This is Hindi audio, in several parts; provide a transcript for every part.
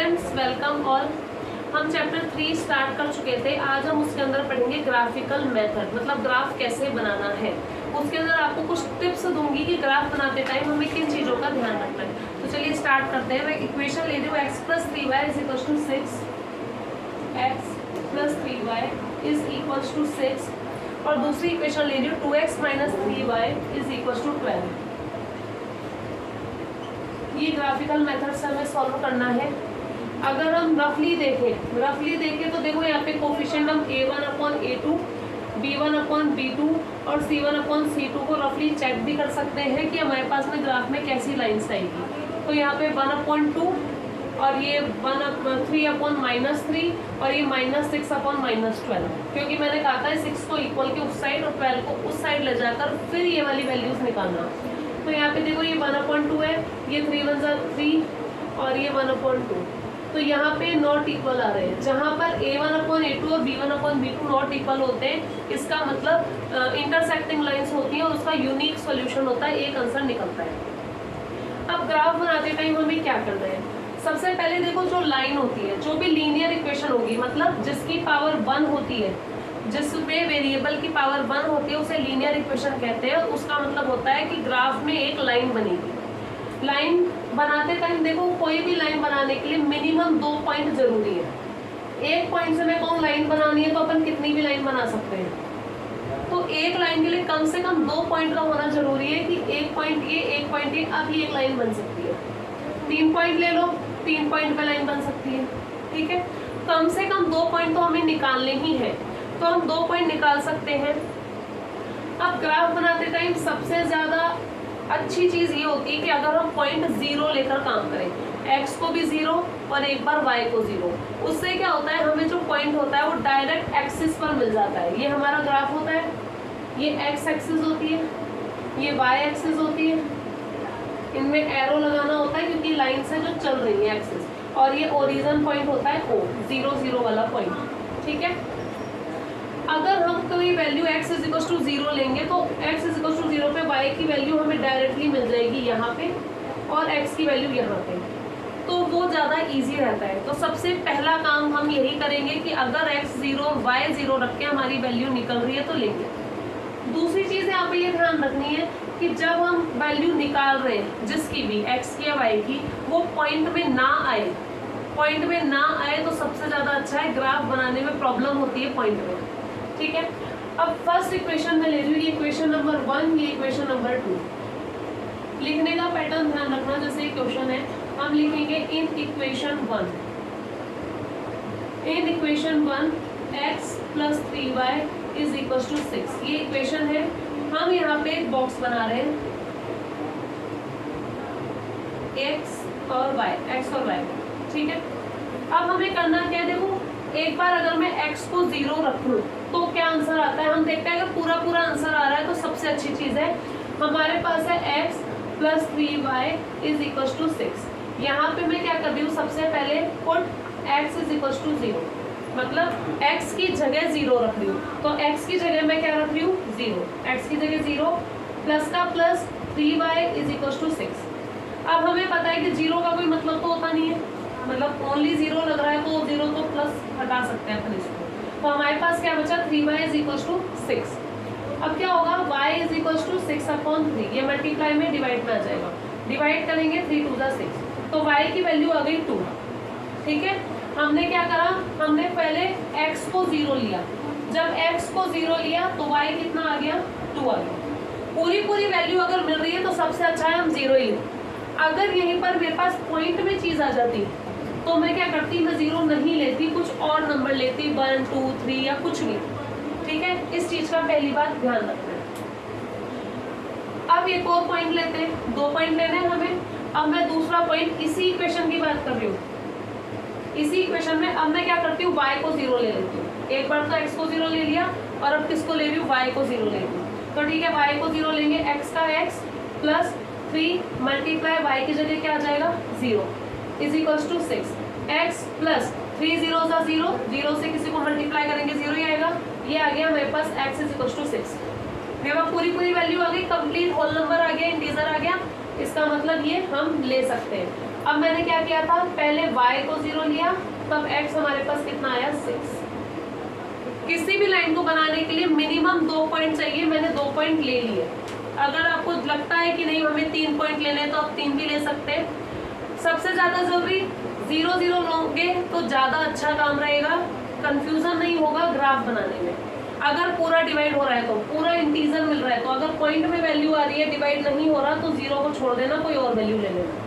Students, welcome all. हम चैप्टर 3 स्टार्ट कर चुके थे। आज हम उसके अंदर पढ़ेंगे ग्राफिकल मेथड, मतलब ग्राफ कैसे बनाना है। उसके अंदर आपको कुछ टिप्स दूंगी कि ग्राफ बनाते टाइम हमें किन चीज़ों का ध्यान रखना है। तो चलिए स्टार्ट करते हैं। मैं इक्वेशन ले रही हूँ x + 3y = 6, x + 3y = 6, और दूसरी इक्वेशन ले रही हूँ 2x - 3y = 12। ये ग्राफिकल मेथड से हमें सॉल्व करना है। अगर हम रफली देखें तो देखो यहाँ पे कोफिशिएंट हम a1/a2, b1/b2 और c1/c2 को रफली चेक भी कर सकते हैं कि हमारे पास में ग्राफ में कैसी लाइंस आएगी। तो यहाँ पे 1/2 और ये 3/-3 और ये -6/-12, क्योंकि मैंने कहा था 6 को इक्वल के उस साइड और 12 को उस साइड ले जाकर फिर ये वाली वैल्यूज निकालना। तो यहाँ पे देखो ये 1/2 है, ये 3 × 1 = 3 और ये 1/2। तो यहाँ पे नॉट इक्वल आ रहे हैं। जहाँ पर a1/a2 और b1/b2 नॉट इक्वल होते हैं, इसका मतलब इंटरसेक्टिंग लाइंस होती हैं और उसका यूनिक सॉल्यूशन होता है, एक आंसर निकलता है। अब ग्राफ बनाते टाइम हमें क्या करना है? सबसे पहले देखो, जो लाइन होती है, जो भी लीनियर इक्वेशन होगी, मतलब जिसकी पावर 1 होती है, जिसमें वेरिएबल की पावर 1 होती है, उसे लीनियर इक्वेशन कहते हैं। उसका मतलब होता है कि ग्राफ में एक लाइन बनेगी। लाइन बनाते टाइम देखो, कोई भी लाइन बनाने के लिए मिनिमम 2 पॉइंट जरूरी है। एक पॉइंट से मैं कहूँ लाइन बनानी है तो अपन कितनी भी लाइन बना सकते हैं। तो एक लाइन के लिए कम से कम 2 पॉइंट का होना जरूरी है कि एक पॉइंट ये, एक पॉइंट ये, अब ये एक लाइन बन सकती है। 3 पॉइंट ले लो, 3 पॉइंट पे लाइन बन सकती है। ठीक है, कम से कम 2 पॉइंट तो हमें निकालने ही है, तो हम 2 पॉइंट निकाल सकते हैं। अब ग्राफ बनाते टाइम सबसे ज्यादा अच्छी चीज ये होती है कि अगर हम पॉइंट 0 लेकर काम करें, x को भी 0 और एक बार y को 0, उससे क्या होता है, हमें जो पॉइंट होता है वो डायरेक्ट एक्सिस पर मिल जाता है। ये हमारा ग्राफ होता है, ये x एक्सिस होती है, ये y एक्सिस होती है। इनमें एरो लगाना होता है क्योंकि लाइन से जो चल रही है एक्सिस, और ये ओरिजिन पॉइंट होता है O, 0 0 वाला पॉइंट। ठीक है, अगर हम कोई वैल्यू x = 0 लेंगे तो x = 0 पे y की वैल्यू हमें डायरेक्टली मिल जाएगी यहाँ पे, और x की वैल्यू यहाँ पे, तो वो ज़्यादा इजी रहता है। तो सबसे पहला काम हम यही करेंगे कि अगर x 0 y 0 रख के हमारी वैल्यू निकल रही है तो लेंगे। दूसरी चीज़ यहाँ पे ये ध्यान रखनी है कि जब हम वैल्यू निकाल रहे हैं जिसकी भी, x की या y की, वो पॉइंट में ना आए। पॉइंट में ना आए तो सबसे ज़्यादा अच्छा है। ग्राफ बनाने में प्रॉब्लम होती है पॉइंट में। ठीक है, अब फर्स्ट इक्वेशन में ले रही हूँ, ये इक्वेशन नंबर 1, ये इक्वेशन नंबर 2। लिखने का पैटर्न ध्यान रखना। जैसे क्वेश्चन है, हम लिखेंगे इन इक्वेशन 1 x + 3y = 6। ये इक्वेशन है। हम यहाँ पे एक बॉक्स बना रहे हैं, x और y। ठीक है, अब हमें करना क्या है? देखो, एक बार अगर मैं x को 0 रख लूँ तो क्या आंसर आता है? हम देखते हैं अगर पूरा आंसर आ रहा है तो सबसे अच्छी चीज़ है, हमारे पास है x + 3y = 6। यहाँ पे मैं क्या कर रही हूँ? सबसे पहले पुट x = 0, मतलब x की जगह 0 रख रही हूँ। तो x की जगह मैं क्या रख रही हूँ? 0। x की जगह 0, प्लस का प्लस 3y = 6। अब हमें पता है कि 0 का कोई मतलब तो होता नहीं है, मतलब ओनली 0 लग रहा है तो 0 तो प्लस हटा सकते हैं अपन इसको। तो हमारे पास क्या बचा? 3y = 6। अब क्या होगा? y = 6/3, ये मल्टीप्लाई में डिवाइड में आ जाएगा। डिवाइड करेंगे 3 × 2 = 6, तो y की वैल्यू आ गई 2। ठीक है, हमने क्या करा? हमने पहले x को 0 लिया। जब x को 0 लिया तो y कितना आ गया? 2 आ गया। पूरी वैल्यू अगर मिल रही है तो सबसे अच्छा है हम 0 ही लें। अगर यहीं पर मेरे पास पॉइंट में चीज़ आ जाती तो मैं क्या करती? मैं 0 नहीं लेती, कुछ और नंबर लेती, 1 2 3 या कुछ भी। ठीक है, इस चीज़ का पहली बात ध्यान रखना है। अब एक और पॉइंट लेते हैं, 2 पॉइंट लेने हैं हमें। अब मैं दूसरा पॉइंट, इसी इक्वेशन की बात कर रही हूँ, इसी इक्वेशन में अब मैं क्या करती हूँ? y को 0 ले लेती हूँ। एक बार तो x को 0 ले लिया और अब किसको ले रही हूँ? y को 0 ले रही हूँ। तो ठीक है, y को 0 लेंगे, x का x प्लस 3 मल्टीप्लाई y की जगह क्या आ जाएगा? 0 = 6। x प्लस 3 0 = 0, 0 से किसी को मल्टीप्लाई करेंगे 0 ही आएगा। ये आ गया मेरे पास x = 6। मेरे पास पूरी वैल्यू आ गई, कंप्लीट होल नंबर आ गया, इंटीजर आ गया। इसका मतलब ये हम ले सकते हैं। अब मैंने क्या किया था, पहले y को 0 लिया, तब x हमारे पास कितना आया 6। किसी भी लाइन को बनाने के लिए मिनिमम 2 पॉइंट चाहिए, मैंने 2 पॉइंट ले लिए। अगर आपको लगता है कि नहीं हमें 3 पॉइंट लेने हैं तो आप 3 भी ले सकते हैं। सबसे ज्यादा जरूरी 0 0 लोगे तो ज्यादा अच्छा काम रहेगा, कंफ्यूजन नहीं होगा ग्राफ बनाने में। अगर पूरा डिवाइड हो रहा है तो पूरा इंटीजर मिल रहा है, तो अगर पॉइंट में वैल्यू आ रही है डिवाइड नहीं हो रहा तो 0 को छोड़ देना, कोई और वैल्यू ले लेना।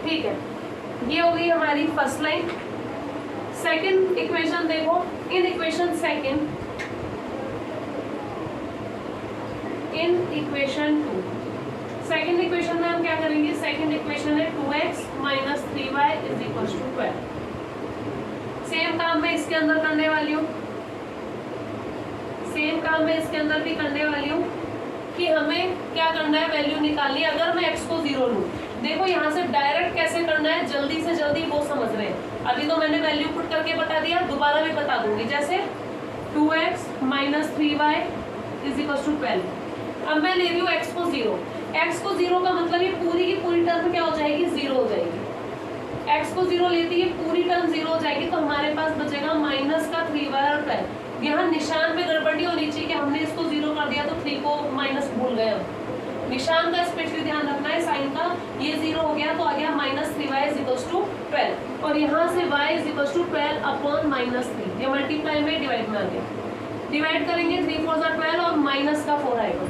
ठीक है, ये हो गई हमारी फर्स्ट लाइन। सेकंड इक्वेशन देखो, in equation second, in equation 2, second equation में हम क्या करेंगे, सेकंड इक्वेशन है 2x minus 3y is equal to 12। Same काम मैं इसके अंदर करने वाली हूँ, सेम काम मैं इसके अंदर भी करने वाली हूँ कि हमें क्या करना है, वैल्यू निकालनी है। अगर मैं x को 0 लूँ, देखो यहाँ से डायरेक्ट कैसे करना है, जल्दी से जल्दी वो समझ रहे हैं। अभी तो मैंने वैल्यू पुट करके बता दिया, दोबारा भी बता दूंगी। जैसे 2x minus 3y is equal to 12। अब मैं ले रही हूँ x को 0। x को 0 का मतलब ये पूरी की पूरी टर्म क्या हो जाएगी, 0 हो जाएगी। x को 0 लेती है, पूरी टर्म 0 हो जाएगी, तो हमारे पास बचेगा माइनस का 3y और 12। यहाँ निशान में गड़बड़ी होनी चाहिए कि हमने इसको 0 कर दिया तो 3 को माइनस भूल गए। निशान का स्पेशली ध्यान रखना है, साइन का। ये 0 हो गया तो आ गया minus 3y is equal to 12, और यहाँ से y is equal to 12 upon minus 3। ये मल्टीप्लाई में डिवाइड में आ गया, डिवाइड करेंगे 3 4 12 और माइनस का 4 आएगा।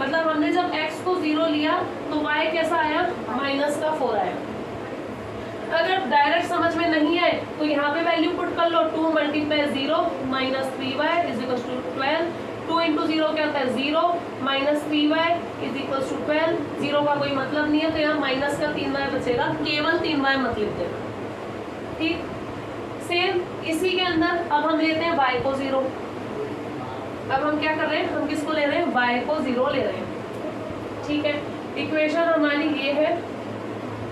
मतलब हमने जब x को 0 लिया तो y कैसा आया, माइनस का 4 आया। अगर डायरेक्ट समझ में नहीं आए तो यहाँ पे वैल्यू पुट कर लो, 2 multiply 0 minus 3y is equal to 12। 2 into 0 क्या होता है 0, minus 3y is equal to 12। 0 का कोई मतलब नहीं है तो यहाँ माइनस का 3y बचेगा, केवल 3y मत लिख देना। ठीक, सेम इसी के अंदर अब हम लेते हैं y को 0। अब हम क्या कर रहे हैं, हम किसको ले रहे हैं, y को 0 ले रहे हैं। ठीक है, इक्वेशन हमारी ये है।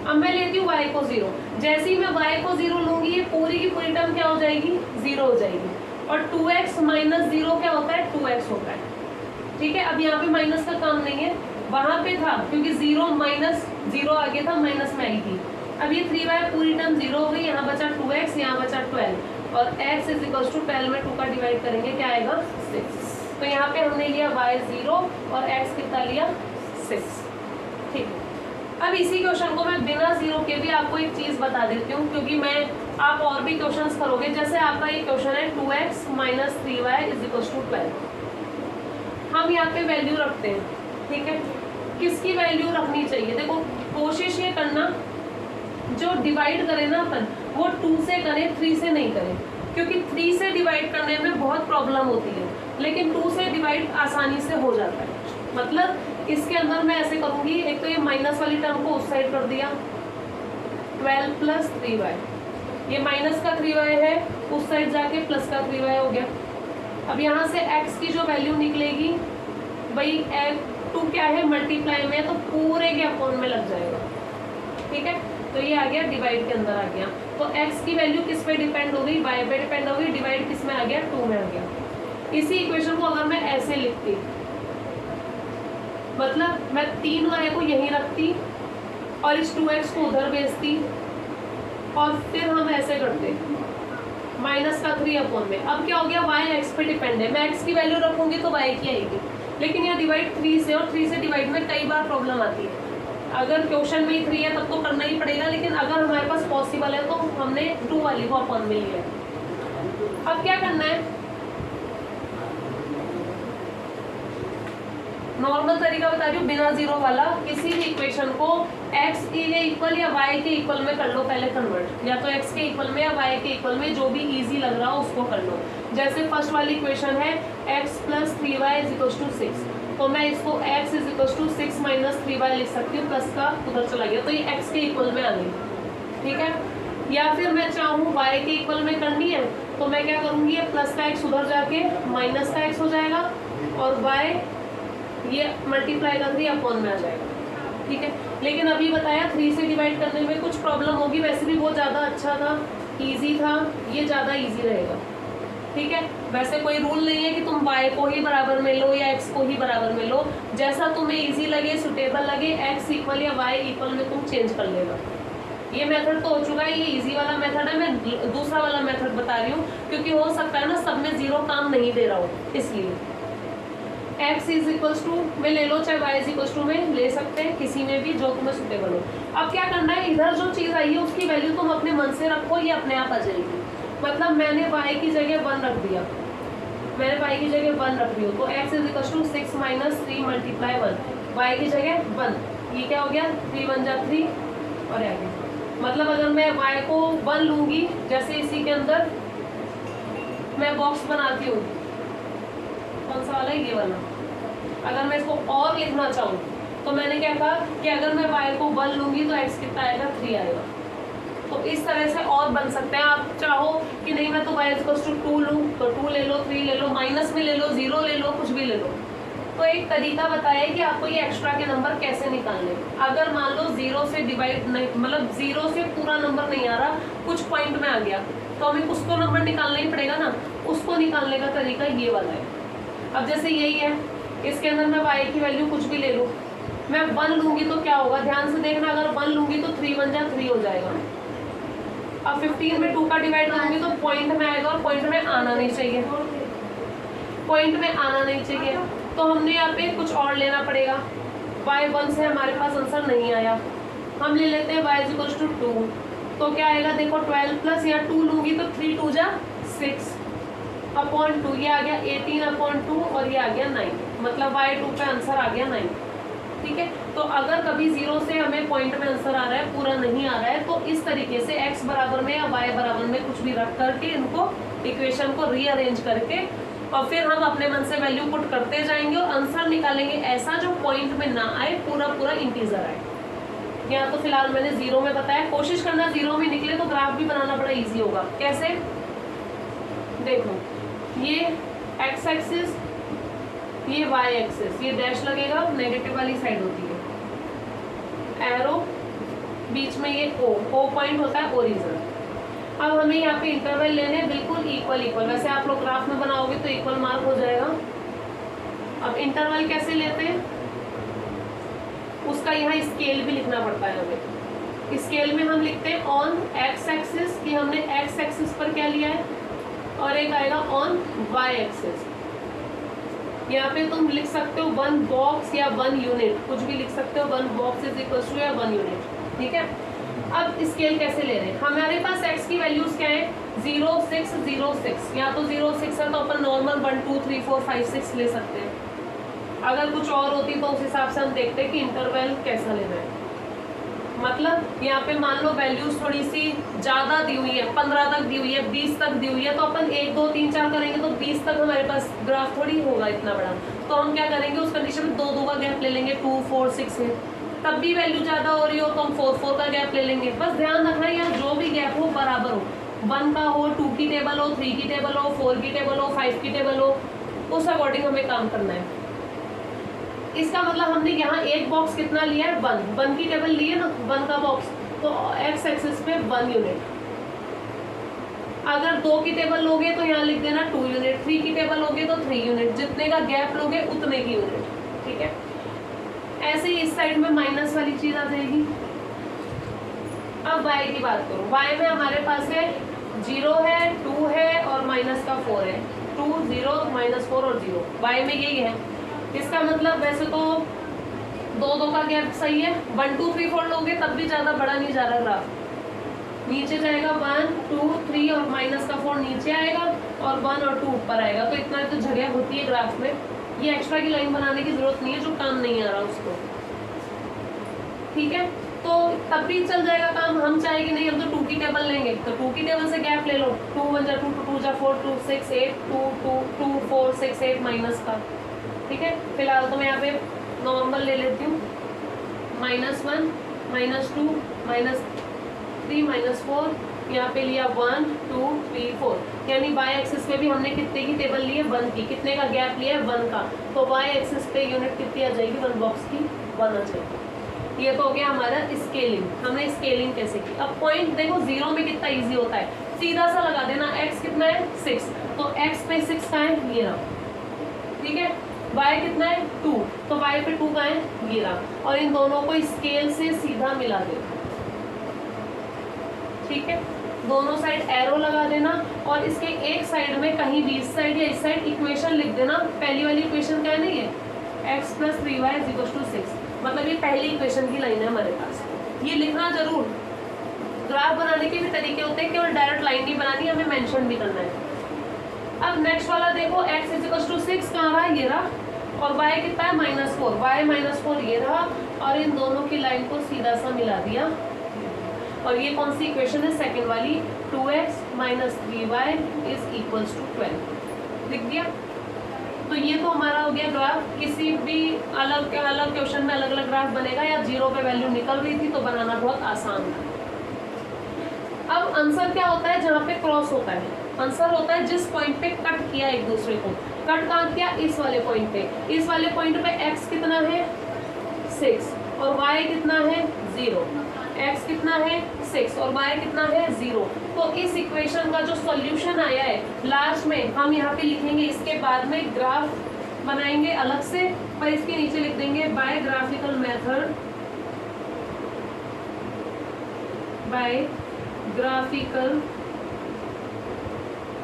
अब मैं लेती हूँ y को 0। जैसे ही मैं y को 0 लूंगी, ये पूरी की पूरी टर्म क्या हो जाएगी, 0 हो जाएगी। और 2x माइनस 0 क्या होता है, 2x होता है। ठीक है, अब यहाँ पे माइनस का काम नहीं है, वहां पे था क्योंकि 0 माइनस 0 आगे था, माइनस में आई थी। अब ये 3y पूरी टर्म 0 हो गई, यहाँ बचा 2x, यहाँ बचा 12, और x इज इक्वल टू 12 में 2 का डिवाइड करेंगे, क्या आएगा 6। तो यहाँ पे हमने लिया y 0 और x कितना लिया 6। ठीक है, अब इसी क्वेश्चन को मैं बिना 0 के भी आपको एक चीज बता देती हूँ, क्योंकि मैं आप और भी क्वेश्चंस करोगे। जैसे आपका ये क्वेश्चन है 2x minus 3y is equal to 12। हम यहाँ पे वैल्यू रखते हैं। ठीक है, किसकी वैल्यू रखनी चाहिए, देखो कोशिश ये करना जो डिवाइड करें ना अपन, वो 2 से करें, 3 से नहीं करें, क्योंकि 3 से डिवाइड करने में बहुत प्रॉब्लम होती है, लेकिन 2 से डिवाइड आसानी से हो जाता है। मतलब इसके अंदर मैं ऐसे करूंगी, एक तो ये माइनस वाली टर्म को उस साइड कर दिया, 12 प्लस 3y, ये माइनस का 3y है, उस साइड जाके प्लस का 3y हो गया। अब यहाँ से x की जो वैल्यू निकलेगी, भाई 2 क्या है, मल्टीप्लाई में, तो पूरे के अपॉन में लग जाएगा। ठीक है, तो ये आ गया डिवाइड के अंदर आ गया। तो x की वैल्यू किस पे डिपेंड हो गई, y पे डिपेंड हो गई, डिवाइड किस में आ गया, 2 में आ गया। इसी इक्वेशन को अगर मैं ऐसे लिखती, मतलब मैं 3y को यहीं रखती और इस 2x को उधर भेजती, और फिर हम ऐसे करते माइनस का 3 अपॉन में। अब क्या हो गया, y x पे डिपेंड है, मैं x की वैल्यू रखूंगी तो y की आएगी, लेकिन यहाँ डिवाइड 3 से, और 3 से डिवाइड में कई बार प्रॉब्लम आती है। अगर क्वेश्चन में ही 3 है तब तो करना ही पड़ेगा, लेकिन अगर हमारे पास पॉसिबल है तो हमने 2 वाली को अपॉन में लिया है। अब क्या करना है, नॉर्मल तरीका बता रही हूँ, बिना 0 वाला। किसी भी इक्वेशन को x के इक्वल या y के इक्वल में कर लो पहले कन्वर्ट, या तो x के इक्वल में या y के इक्वल में, जो भी इजी लग रहा हो उसको कर लो। जैसे फर्स्ट वाली इक्वेशन है x plus 3y is equal to 6, तो मैं इसको x is equal to 6 minus 3y लिख सकती हूँ, प्लस का उधर चला गया, तो ये x के इक्वल में आ गई। ठीक है, या फिर मैं चाहूँ y के इक्वल में करनी है तो मैं क्या करूँगी, ये प्लस का x उधर जाके माइनस का x हो जाएगा, और y ये मल्टीप्लाई का 3 अपॉन में आ जाएगा। ठीक है, लेकिन अभी बताया 3 से डिवाइड करने में कुछ प्रॉब्लम होगी, वैसे भी वो ज़्यादा अच्छा था, इजी था, ये ज़्यादा इजी रहेगा। ठीक है। वैसे कोई रूल नहीं है कि तुम y को ही बराबर में लो या x को ही बराबर में लो, जैसा तुम्हें इजी लगे, सुटेबल लगे, x इक्वल या y इक्वल में तुम चेंज कर लेना। ये मेथड तो हो चुका है, ये इजी वाला मेथड है। मैं दूसरा वाला मेथड बता रही हूँ क्योंकि हो सकता है ना सब में जीरो काम नहीं दे रहा हो, इसलिए x इज इक्वल्स टू में ले लो, चाहे y इज इक्वल्स टू में ले सकते हैं, किसी में भी जो तुम्हें सुटेबल हो। अब क्या करना है, इधर जो चीज़ आई है उसकी वैल्यू तुम अपने मन से रखो, ये अपने आप आ जाएगी। मतलब मैंने y की जगह 1 रख दिया, मैंने y की जगह 1 रख दिया, तो x is equals to 6 minus 3 multiply 1, y की जगह 1, ये क्या हो गया 3 1 जा 3 और आगे। मतलब अगर मैं y को 1 लूंगी, जैसे इसी के अंदर मैं बॉक्स बनाती हूँ, कौन सा वाला है, ये वाला। अगर मैं इसको और लिखना चाहूँ तो मैंने क्या कहा कि अगर मैं y को 1 लूंगी तो x कितना आएगा 3 आएगा। तो इस तरह से और बन सकते हैं। आप चाहो कि नहीं मैं तो y इक्वल्स टू 2 लूँ तो 2 ले लो, 3 ले लो, माइनस में ले लो, 0 ले लो, कुछ भी ले लो। तो एक तरीका बताया कि आपको ये एक्स्ट्रा के नंबर कैसे निकालने। अगर मान लो 0 से डिवाइड नहीं, मतलब 0 से पूरा नंबर नहीं आ रहा, कुछ पॉइंट में आ गया, तो हमें कुछ तो नंबर निकालना ही पड़ेगा ना। उसको निकालने का तरीका ये वाला है। अब जैसे यही है, इसके अंदर मैं y की वैल्यू कुछ भी ले लूँ, मैं 1 लूंगी तो क्या होगा, ध्यान से देखना। अगर 1 लूंगी तो 3 1 जा 3 हो जाएगा। अब 15 में 2 का डिवाइड करूंगी तो पॉइंट में आएगा, और पॉइंट में आना नहीं चाहिए, पॉइंट में आना नहीं चाहिए। तो हमने यहाँ पे कुछ और लेना पड़ेगा। y1 से हमारे पास आंसर नहीं आया, हम ले लेते हैं y इज इक्वल टू 2, तो क्या आएगा देखो 12 प्लस यहाँ 2 लूंगी तो 3 2 जा 6 अपॉन 2, ये आ गया 18 अपॉन 2 और ये आ गया 9, मतलब y2 पे आंसर आ गया 9। ठीक है, तो अगर कभी 0 से हमें पॉइंट में आंसर आ रहा है, पूरा नहीं आ रहा है, तो इस तरीके से x बराबर में या y बराबर में कुछ भी रख करके इनको इक्वेशन को रीअरेंज करके और फिर हम अपने मन से वैल्यू पुट करते जाएंगे और आंसर निकालेंगे ऐसा जो पॉइंट में ना आए, पूरा पूरा इंटीजर आए। यहाँ तो फिलहाल मैंने 0 में बताया, कोशिश करना 0 में निकले तो ग्राफ भी बनाना बड़ा इजी होगा। कैसे, देखो ये x एक्सिस, ये y एक्सिस, ये डैश लगेगा, नेगेटिव वाली साइड होती है, एरो बीच में ये O पॉइंट होता है, ओरिजिन। अब हमें यहाँ पे इंटरवल लेने हैं बिल्कुल इक्वल इक्वल, वैसे आप लोग ग्राफ में बनाओगे तो इक्वल मार्क हो जाएगा। अब इंटरवल कैसे लेते हैं, उसका यहाँ स्केल भी लिखना पड़ता है हमें। स्केल में हम लिखते हैं ऑन x एक्सिस, कि हमने x एक्सिस पर क्या लिया है, और एक आएगा ऑन y एक्सिस। यहाँ पे तुम लिख सकते हो 1 बॉक्स या 1 यूनिट, कुछ भी लिख सकते हो, 1 बॉक्स इज इक्वल टू या 1 यूनिट। ठीक है, अब स्केल कैसे ले रहे हैं, हमारे पास x की वैल्यूज क्या है 0 6 0 6, या तो 0 6 है तो अपन नॉर्मल 1 2 3 4 5 6 ले सकते हैं। अगर कुछ और होती तो उस हिसाब से हम देखते हैं कि इंटरवल कैसा लेना है। मतलब यहाँ पे मान लो वैल्यूज थोड़ी सी ज़्यादा दी हुई है, 15 तक दी हुई है, 20 तक दी हुई है, तो अपन 1 2 3 4 करेंगे तो 20 तक हमारे पास ग्राफ थोड़ी होगा इतना बड़ा। तो हम क्या करेंगे, उस कंडीशन में 2 2 का गैप ले लेंगे, 2 4 6 है। तब भी वैल्यू ज़्यादा हो रही हो तो हम 4 4 का गैप ले लेंगे। बस ध्यान रखना यार, जो भी गैप हो बराबर हो, 1 का हो, 2 की टेबल हो, 3 की टेबल हो, 4 की टेबल हो, 5 की टेबल हो, उस अकॉर्डिंग हमें काम करना है। इसका मतलब हमने यहाँ एक बॉक्स कितना लिया है, 1 की टेबल ली है ना, 1 का बॉक्स, तो x एक्सिस पे 1 यूनिट। अगर 2 की टेबल लोगे तो यहाँ लिख देना 2 यूनिट, 3 की टेबल लोगे तो 3 यूनिट, जितने का गैप लोगे उतने की यूनिट। ठीक है, ऐसे ही इस साइड में माइनस वाली चीज आ जाएगी। अब y की बात करो, y में हमारे पास है 0 है, 2 है और माइनस का 4 है, 2 0 -4 और 0, y में यही है। इसका मतलब वैसे तो 2 2 का गैप सही है, 1 2 3 4 लोगे तब भी ज़्यादा बड़ा नहीं जा रहा ग्राफ, नीचे जाएगा 1 2 3 और माइनस का 4 नीचे आएगा और 1 और 2 ऊपर आएगा, तो इतना तो जगह होती है ग्राफ में। ये एक्स्ट्रा की लाइन बनाने की जरूरत नहीं है, जो काम नहीं आ रहा उसको। ठीक है, तो तब भी चल जाएगा काम। हम चाहे कि नहीं, हम तो 2 की टेबल लेंगे, तो 2 की टेबल से गैप ले लो, 2 1 जा 2 2 जा 4 2 6 8 2 2 2 4 6 8 माइनस का। ठीक है, फिलहाल तो मैं यहाँ पे नॉर्मल ले लेती हूँ, -1 -2 -3 -4, यहाँ पे लिया 1 2 3 4, यानी y एक्सिस पे भी हमने कितने की टेबल ली है, 1 की। कितने का गैप लिया है, 1 का, तो y एक्सिस पे यूनिट कितनी आ जाएगी, 1 बॉक्स की 1 आ जाएगी। ये तो हो गया हमारा स्केलिंग, हमने स्केलिंग कैसे की। अब पॉइंट देखो जीरो में कितना इजी होता है, सीधा सा लगा देना, x कितना है 6, तो x पे 6 का है ये रहा, ठीक है। y कितना है 2, तो y पे 2 का है ये रहा, और इन दोनों को स्केल से सीधा मिला देना, ठीक है। दोनों साइड एरो लगा देना, और इसके एक साइड में कहीं भी इस साइड या इस साइड इक्वेशन लिख देना। पहली वाली इक्वेशन क्या है ना, ये x + 3y = 6, मतलब ये पहली इक्वेशन की लाइन है हमारे पास, ये लिखना जरूर। ग्राफ बनाने के भी तरीके होते हैं, केवल डायरेक्ट लाइन नहीं बनानी, हमें मेंशन भी करना है। अब नेक्स्ट वाला देखो, x = 6 कहाँ रहा, ये रहा, और y कितना है -4, y -4 ये रहा, और इन दोनों की लाइन को सीधा सा मिला दिया। और ये कौन सी इक्वेशन है, सेकंड वाली, 2x - 3y = 12, लिख दिया। तो ये तो हमारा हो गया ग्राफ। किसी भी अलग क्वेश्चन में अलग अलग ग्राफ बनेगा, या जीरो पे वैल्यू निकल रही थी तो बनाना बहुत आसान था। अब आंसर क्या होता है, जहाँ पे क्रॉस होता है, आंसर होता है जिस पॉइंट पे कट किया एक दूसरे को। कट कहाँ किया, इस वाले पॉइंट पे। इस वाले पॉइंट पे x कितना है 6 और y कितना है 0, x कितना है 6 और y कितना है 0। तो इस इक्वेशन का जो सॉल्यूशन आया है लास्ट में हम यहाँ पे लिखेंगे, इसके बाद में ग्राफ बनाएंगे अलग से, पर इसके नीचे लिख देंगे by graphical method, by graphical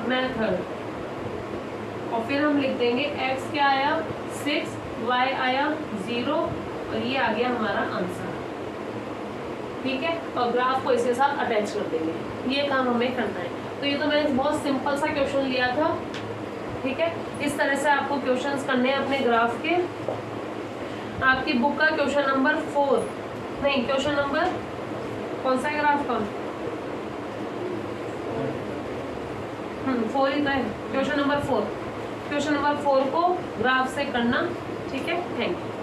method, और फिर हम लिख देंगे x क्या आया 6, y आया 0, और ये आ गया हमारा आंसर, ठीक है। और ग्राफ को इसके साथ अटैच कर देंगे, ये काम हमें करना है। तो ये तो मैंने बहुत सिंपल सा क्वेश्चन लिया था, ठीक है। इस तरह से आपको क्वेश्चंस करने हैं अपने ग्राफ के। आपकी बुक का क्वेश्चन नंबर 4 नहीं, क्वेश्चन नंबर कौन सा है ग्राफ का, 4 ही तो है, क्वेश्चन नंबर 4 को ग्राफ से करना, ठीक है। Thank you.